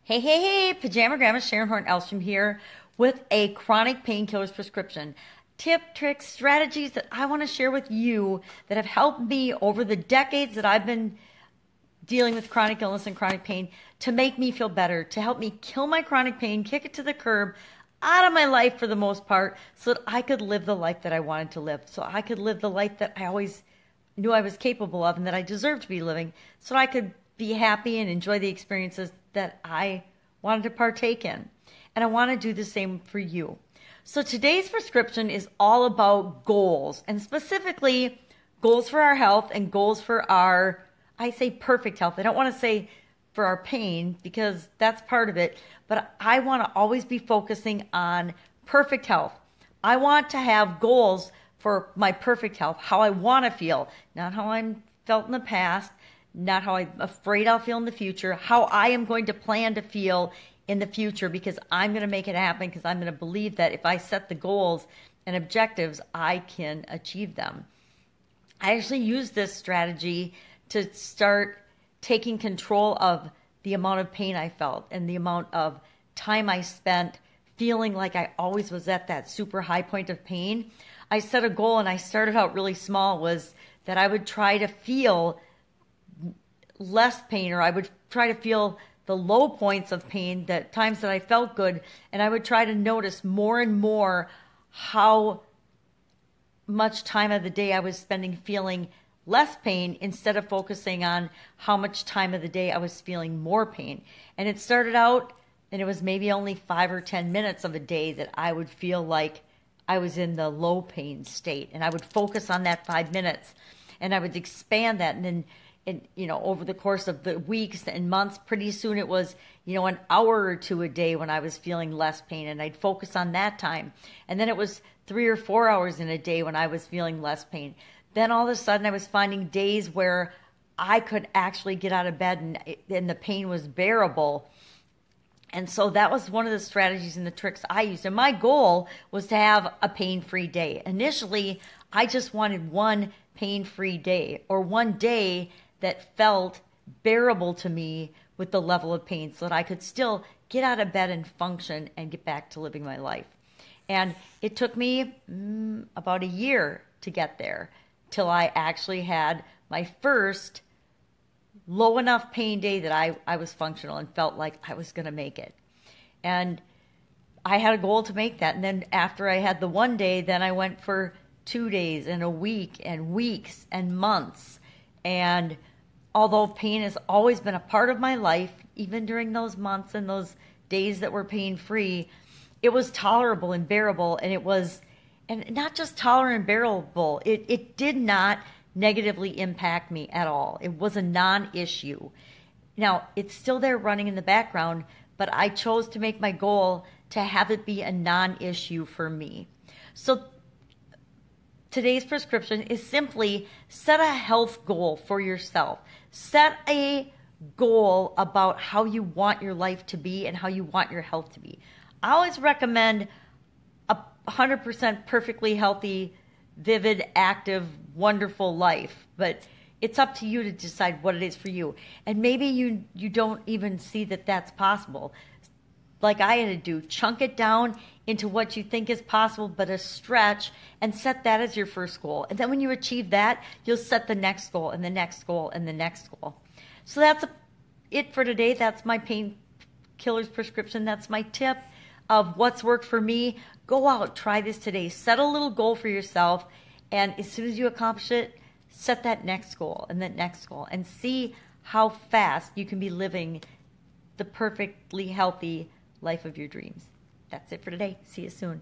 Hey, hey, hey, Pajama Gramma, Sharon Horne-Ellstrom here with a chronic painkillers prescription. Tip, tricks, strategies that I want to share with you that have helped me over the decades that I've been dealing with chronic illness and chronic pain to make me feel better, to help me kill my chronic pain, kick it to the curb, out of my life for the most part, so that I could live the life that I wanted to live, so I could live the life that I always knew I was capable of and that I deserved to be living, so I could be happy and enjoy the experiences that I wanted to partake in. And I want to do the same for you. So today's prescription is all about goals, and specifically goals for our health and goals for our, I say perfect health. I don't want to say for our pain because that's part of it, but I want to always be focusing on perfect health. I want to have goals for my perfect health, how I want to feel, not how I'm felt in the past, not how I'm afraid I'll feel in the future, how I am going to plan to feel in the future, because I'm going to make it happen, because I'm going to believe that if I set the goals and objectives, I can achieve them. I actually use this strategy to start taking control of the amount of pain I felt and the amount of time I spent feeling like I always was at that super high point of pain. I set a goal, and I started out really small, was that I would try to feel less pain, or I would try to feel the low points of pain, the times that I felt good, and I would try to notice more and more how much time of the day I was spending feeling less pain instead of focusing on how much time of the day I was feeling more pain. And it started out, and it was maybe only 5 or 10 minutes of a day that I would feel like I was in the low pain state, and I would focus on that 5 minutes, and I would expand that, and then over the course of the weeks and months, pretty soon it was, an hour or two a day when I was feeling less pain, and I'd focus on that time. And then it was 3 or 4 hours in a day when I was feeling less pain. Then all of a sudden I was finding days where I could actually get out of bed and the pain was bearable. And so that was one of the strategies and the tricks I used. And my goal was to have a pain-free day. Initially, I just wanted one pain-free day, or one day that felt bearable to me with the level of pain, so that I could still get out of bed and function and get back to living my life. And it took me about a year to get there, till I actually had my first low enough pain day that I was functional and felt like I was going to make it. And I had a goal to make that. And then after I had the one day, then I went for 2 days and a week and weeks and months. And although pain has always been a part of my life, even during those months and those days that were pain-free, it was tolerable and bearable. And it was, and not just tolerant and bearable, it did not negatively impact me at all. It was a non-issue. Now, it's still there running in the background, but I chose to make my goal to have it be a non-issue for me. So today's prescription is simply set a health goal for yourself. Set a goal about how you want your life to be and how you want your health to be. I always recommend a 100% perfectly healthy, vivid, active, wonderful life, but it's up to you to decide what it is for you. And maybe you don't even see that that's possible. Like I had to do, chunk it down into what you think is possible, but a stretch, and set that as your first goal. And then when you achieve that, you'll set the next goal and the next goal and the next goal. So that's it for today. That's my painkillers prescription. That's my tip of what's worked for me. Go out, try this today. Set a little goal for yourself, and as soon as you accomplish it, set that next goal and that next goal, and see how fast you can be living the perfectly healthy life of your dreams. That's it for today. See you soon.